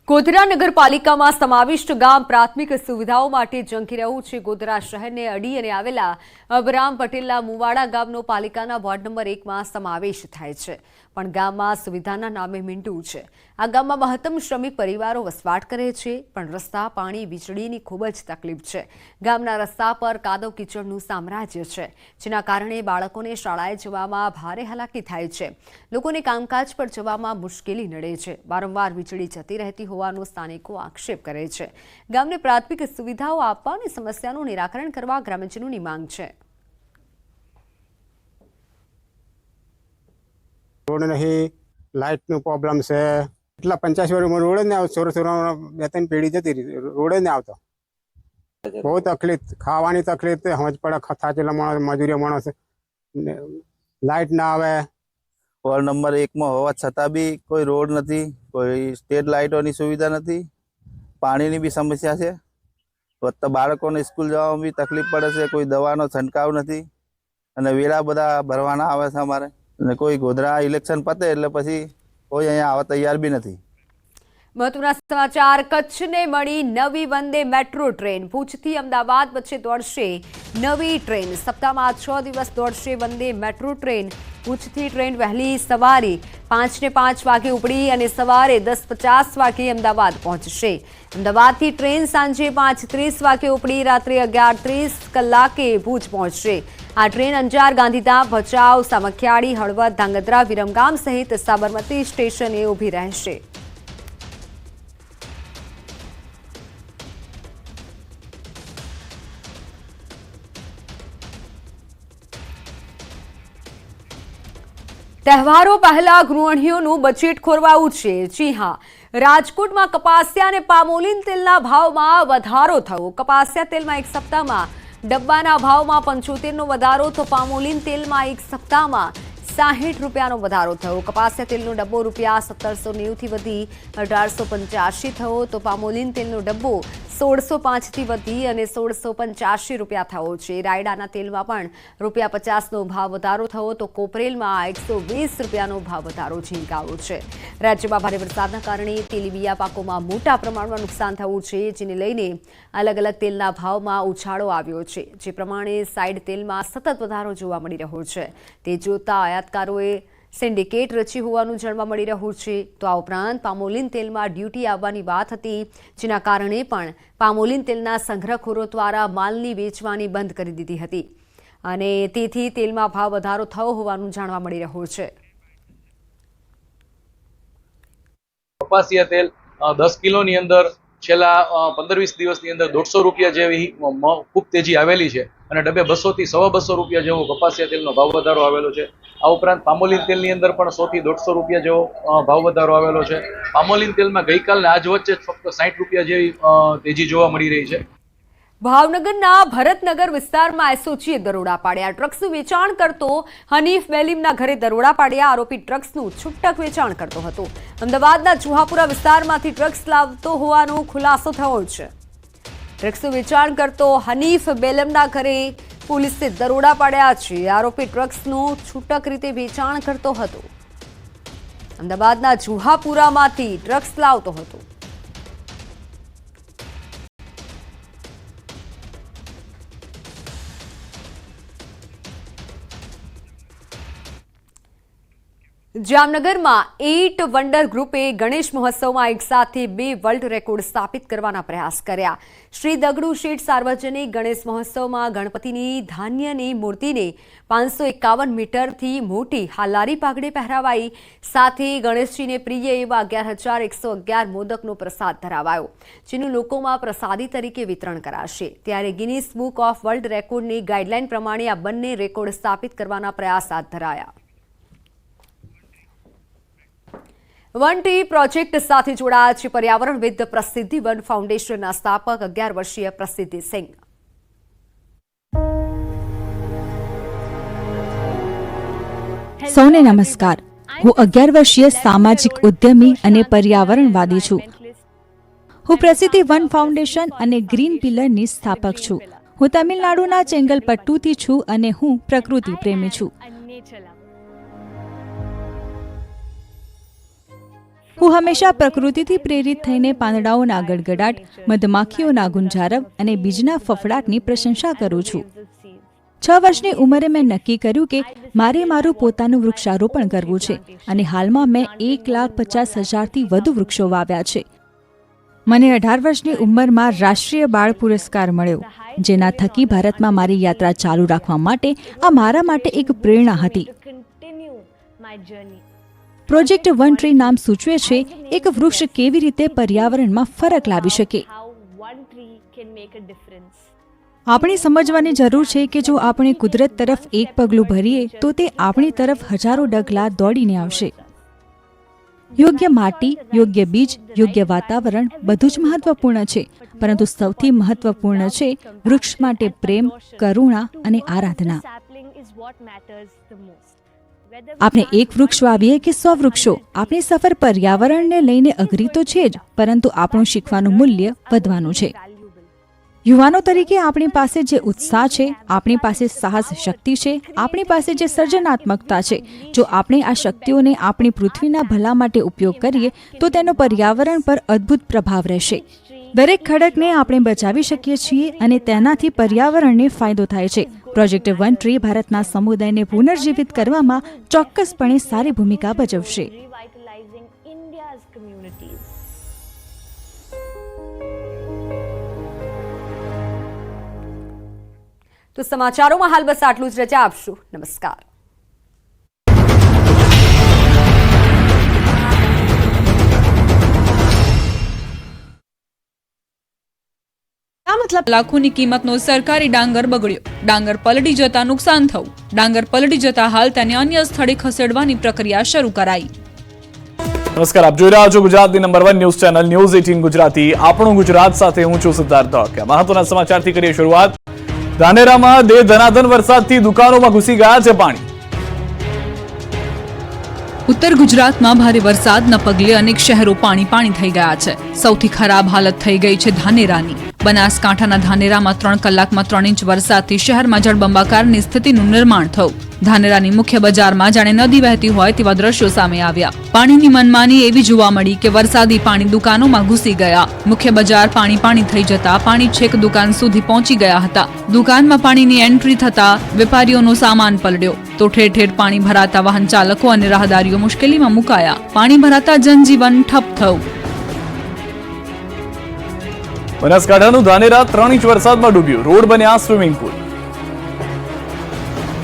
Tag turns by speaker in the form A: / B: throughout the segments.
A: ગોધરા નગરપાલિકામાં સમાવિષ્ટ ગામ પ્રાથમિક સુવિધાઓ માટે ઝંખી રહ્યું છે। ગોધરા શહેરને અડીને આવેલા અબરામ પટેલના મુવાડા ગામનો પાલિકાના વોર્ડ નંબર 1માં સમાવેશ થાય છે, પણ ગામમાં સુવિધાના નામે મીંડું છે। આ ગામમાં મહત્તમ શ્રમિક પરિવારો વસવાટ કરે છે, પણ રસ્તા, પાણી, વીજળીની ખૂબ જ તકલીફ છે। ગામના રસ્તા પર કાદવ કીચડનું સામ્રાજ્ય છે, જેના કારણે બાળકોને શાળાએ જવામાં ભારે હાલાકી થાય છે। લોકોને કામકાજ પર જવામાં મુશ્કેલી નડે છે। વારંવાર વીજળી જતી રહેતી હોવાનો સ્થાનિકો આક્ષેપ કરે છે। ગામને પ્રાથમિક સુવિધાઓ આપવા અને સમસ્યાનું નિરાકરણ કરવા ગ્રામજનોની માંગ છે।
B: रोड नहीं, लाइट नो प्रॉब्लम से એટલા 85 વર્ષમાં રોડ જ ને આવે। સોર બે ત્રણ પેઢી જતી રહી, રોડ જ ને આવતો। બહુ તકલીફ, ખાવાની તકલીફ, સમજ પડે થાચેલા માણસ, મજૂરી માણસ, લાઇટ ના આવે।
C: વોર્ડ નંબર 1માં હોવા છતાં બી કોઈ રોડ નથી, કોઈ સ્ટ્રીટ લાઇટોની સુવિધા નથી, પાણીની બી સમસ્યા છે। વત્તા બાળકોને સ્કૂલ જવામાં બી તકલીફ પડે છે, કોઈ દવાનો છંટકાવ નથી અને વેરા બધા ભરવાના આવે છે અમારે। અને કોઈ ગોધરા ઇલેક્શન પતે એટલે પછી કોઈ અહીંયા આવવા તૈયાર બી નથી।
A: મહત્વના સમાચાર, કચ્છને મળી નવી વંદે મેટ્રો ટ્રેન। ભુજથી અમદાવાદ વચ્ચે દોડશે નવી ટ્રેન। સપ્તાહમાં 6 દિવસ દોડશે વંદે મેટ્રો ટ્રેન। ભુજથી ટ્રેન વહેલી સવારે 5:05 વાગે ઉપડી અને સવારે 10:50 વાગે અમદાવાદ પહોંચશે। અમદાવાદથી ટ્રેન સાંજે 5:30 વાગે ઉપડી રાત્રે 11:30 કલાકે ભુજ પહોંચશે। આ ટ્રેન અંજાર, ગાંધીધામ, ભચાઉ, સામખિયાળી, હળવદ, ધાંગધ્રા, વિરમગામ સહિત સાબરમતી સ્ટેશને ઊભી રહેશે। તહેવારો પહેલા ગૃહિણીઓનું બજેટ ખોરવાયું છે। જી હા, રાજકોટમાં કપાસિયા અને પામોલીન તેલના ભાવમાં વધારો થયો। કપાસિયા તેલમાં એક સપ્તાહમાં ડબ્બાના ભાવમાં 75નો વધારો તો પામોલીન તેલમાં એક સપ્તાહમાં 60 રૂપિયાનો વધારો થયો। કપાસિયા તેલનો ડબ્બો રૂપિયા 1790થી વધી 1885 થયો તો પામોલીન તેલનો ડબ્બો 1605થી વધી અને 1685 રૂપિયા થયો છે। રાયડાના તેલમાં પણ રૂપિયા 50નો ભાવ વધારો થયો તો કોપરેલમાં 120 રૂપિયાનો ભાવ વધારો ઝીંકાયો છે। રાજ્યમાં ભારે વરસાદના કારણે તેલીબિયા પાકોમાં મોટા પ્રમાણમાં નુકસાન થયું છે, જેને લઈને અલગ અલગ તેલના ભાવમાં ઉછાળો આવ્યો છે। જે પ્રમાણે સાઇડ તેલમાં સતત વધારો જોવા મળી રહ્યો છે, તે જોતા આયાતકારોએ સિન્ડિકેટ રચી હોવાનું જાણવા મળી રહ્યું છે। તો આ ઉપરાંત પામોલીન તેલમાં ડ્યુટી આવવાની વાત હતી, જેના કારણે પણ પામોલીન તેલના સંગ્રહખોરો દ્વારા માલની વેચવાની બંધ કરી દીધી હતી અને તેથી તેલમાં ભાવ વધારો થયો હોવાનું જાણવા મળી રહ્યું છે।
D: કપાસિયા તેલ 10 કિલોની અંદર છેલ્લા 15-20 દિવસની અંદર 150 રૂપિયા જેવી ખૂબ તેજી આવેલી છે અને ડબ્બે 200 થી 250 રૂપિયા જેવો કપાસિયા તેલનો ભાવ વધારો આવેલો છે। આ ઉપરાંત પામોલીન તેલની અંદર પણ 100 થી 150 રૂપિયા જેવો ભાવ વધારો આવેલો છે। પામોલીન તેલમાં ગઈકાલને આજ વચ્ચે ફક્ત 60 રૂપિયા જેવી તેજી જોવા મળી રહી છે।
A: ભાવનગરના ભરતનગર વિસ્તારમાં એસઓજીએ દરોડા પાડ્યા। ડ્રગ્સનું વેચાણ કરતો હનીફ બેલીમના ઘરે દરોડા પાડ્યા। આરોપી ડ્રગ્સનું છૂટક વેચાણ કરતો હતો। અમદાવાદના જુહાપુરા વિસ્તારમાંથી ડ્રગ્સ લાવતો હોવાનો ખુલાસો થયો છે। ડ્રગ્સનું વેચાણ કરતો હનીફ બેલમના ઘરે પોલીસે દરોડા પાડ્યા છે। આરોપી ડ્રગ્સનું છૂટક રીતે વેચાણ કરતો હતો। અમદાવાદના જુહાપુરામાંથી ડ્રગ્સ લાવતો હતો। જામનગરમાં 8 વન્ડર ગ્રુપે ગણેશ મહોત્સવમાં એકસાથે 2 વર્લ્ડ રેકોર્ડ સ્થાપિત કરવાના પ્રયાસ કર્યા। શ્રી દગડુ શેઠ સાર્વજનિક ગણેશ મહોત્સવમાં ગણપતિની ધાન્યની મૂર્તિને 551 મીટરથી મોટી હાલારી પાઘડી પહેરાવાઈ। સાથે ગણેશજીને પ્રિય એવા 11,111 મોદકનો પ્રસાદ ધરાવાયો, જેનું લોકોમાં પ્રસાદી તરીકે વિતરણ કરાશે। ત્યારે ગિનીસ બુક ઓફ વર્લ્ડ રેકોર્ડની ગાઈડલાઈન પ્રમાણે આ બંને રેકોર્ડ સ્થાપિત કરવાના પ્રયાસ હાથ ધરાયા। વન ટ્રી પ્રોજેક્ટ સાથે જોડાયા છે પર્યાવરણવિદ પ્રસિદ્ધિ વન ફાઉન્ડેશનના સ્થાપક 11 વર્ષીય પ્રસિદ્ધિ સિંહ।
E: સૌને નમસ્કાર। હું 11 વર્ષીય સામાજિક ઉદ્યમી અને પર્યાવરણવાદી છું। હું પ્રસિદ્ધિ વન ફાઉન્ડેશન અને ગ્રીન પિલરની સ્થાપક છું। હું તમિલનાડુના ચેંગલપટ્ટુથી છું અને હું પ્રકૃતિ પ્રેમી છું। હું હંમેશા પ્રકૃતિથી પ્રેરિત થઈને પાંદડાઓના ગડગડાટ, મધમાખીઓના ગુંજારવ અને બીજના ફફડાટની પ્રશંસા કરું છું. 6 વર્ષની ઉંમરે મેં નક્કી કર્યું કે મારે મારું પોતાનું વૃક્ષારોપણ કરવું છે અને હાલમાં મેં 1,50,000થી વધુ વૃક્ષો વાવ્યા છે. મને 18 વર્ષની ઉંમરમાં રાષ્ટ્રીય બાળ પુરસ્કાર મળ્યો, જેના થકી ભારતમાં મારી યાત્રા ચાલુ રાખવા માટે આ મારા માટે એક પ્રેરણા હતી. પ્રોજેક્ટ વન ટ્રી નામ સૂચવે છે એક વૃક્ષ કેવી રીતે પર્યાવરણમાં ફરક લાવી શકે. આપણે સમજવાની જરૂર છે કે જો આપણે કુદરત તરફ એક પગલું ભરીએ તો તે આપણી તરફ હજારો ડગલા દોડીને આવશે. યોગ્ય માટી, યોગ્ય બીજ, યોગ્ય વાતાવરણ બધું જ મહત્વપૂર્ણ છે, પરંતુ સૌથી મહત્વપૂર્ણ છે વૃક્ષ માટે પ્રેમ, કરુણા અને આરાધના. આપણે એક વૃક્ષ વાવીએ કે 100 વૃક્ષો, આપણી સફર પર્યાવરણને લઈને અઘરી તો છે જ, પરંતુ આપણું શીખવાનું મૂલ્ય વધવાનું છે. યુવાનો તરીકે આપણી પાસે જે ઉત્સાહ છે, આપણી પાસે સાહસ શક્તિ છે, આપણી પાસે જે સર્જનાત્મકતા છે, જો આપણે આ શક્તિઓને આપણી પૃથ્વીના ભલા માટે ઉપયોગ કરીએ તો તેનો પર્યાવરણ પર અદ્ભુત પ્રભાવ રહેશે. દરેક ખડકને આપણે બચાવી શકીએ છીએ અને તેનાથી પર્યાવરણને ફાયદો થાય છે. પ્રોજેક્ટ વન ટ્રી ભારતના સમુદાયને પુનર્જીવિત કરવામાં ચોક્કસપણે સારી ભૂમિકા ભજવશે.
A: તો સમાચારોમાં હાલ બસ આટલું જ. રજા આપશું. નમસ્કાર.
F: મતલબ લાખોની કિંમતનો સરકારી ડાંગર બગડ્યો, ડાંગર પલટી જતા નુકસાન થયું, ડાંગર પલટી જતા હાલ તેને અન્ય સ્થળે ખસેડવાની પ્રક્રિયા શરૂ કરાઈ.
G: નમસ્કાર, આપ જોઈ રહ્યા છો ગુજરાતની number 1 news channel news 18 Gujarati. આપણું ગુજરાત સાથે હું છું સિદ્ધાર્થ ધોળકિયા. મહત્વના સમાચારથી કરીએ શરૂઆત. ધાનેરામાં ધનાધન વરસાદથી દુકાનોમાં ઘૂસી ગયા છે પાણી.
F: ઉત્તર ગુજરાતમાં ભારે વરસાદના પગલે અનેક શહેરો પાણી થઈ ગયા છે. સૌથી ખરાબ હાલત થઈ ગઈ છે ધાનેરાની. બનાસકાંઠાના ધાનેરામાં 3 કલાકમાં 3 ઇંચ વરસાદથી શહેરમાં જળબંબાકારની સ્થિતિનું નિર્માણ થયું. ધાનેરાની મુખ્ય બજારમાં જાણે નદી વહેતી હોય તેવા દ્રશ્યો સામે આવ્યા. પાણીની મનમાની એવી જોવા મળી કે વરસાદી પાણી દુકાનોમાં ઘૂસી ગયા. મુખ્ય બજાર પાણી થઈ જતા પાણી છેક દુકાન સુધી પહોંચી ગયા હતા. દુકાનમાં પાણીની એન્ટ્રી થતા વેપારીઓનો સામાન પલળ્યો તો ઠેર ઠેર પાણી ભરાતા વાહન ચાલકો અને રાહદારીઓ મુશ્કેલીમાં મુકાયા. પાણી ભરાતા જનજીવન ઠપ થયું.
G: બનાસકાંઠાનું ધાનેરા 3 ઇંચ વરસાદમાં ડૂબ્યું. રોડ બન્યા સ્વિમિંગ પુલ.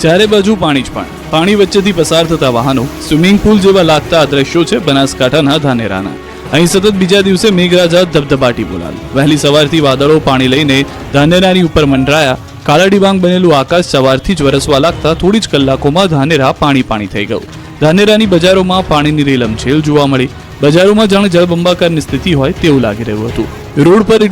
H: ચારે બાજુ પાણી જ પાણી વચ્ચેથી પસાર થતા વાહનો સ્વિમિંગ પુલ જેવા લાગતા આ દ્રશ્યો છે બનાસકાંઠાના ધાનેરાના. અહીં સતત બીજા દિવસે મેઘરાજા ધબધબાટી બોલાવી. વહેલી સવારથી વાદળો પાણી લઈને ધાનેરાની ઉપર મંડરાયા. કાળા ડિબાંગ બનેલું આકાશ સવારથી જ વરસવા લાગતા થોડી જ કલાકોમાં ધાનેરા પાણી થઈ ગયું. ધાનેરાની બજારોમાં પાણીની રેલમછેલ જોવા મળી. બજારોમાં જાણે જળબંબાકારની સ્થિતિ હોય તેવું લાગી રહ્યું હતું. રોડ પર એટલું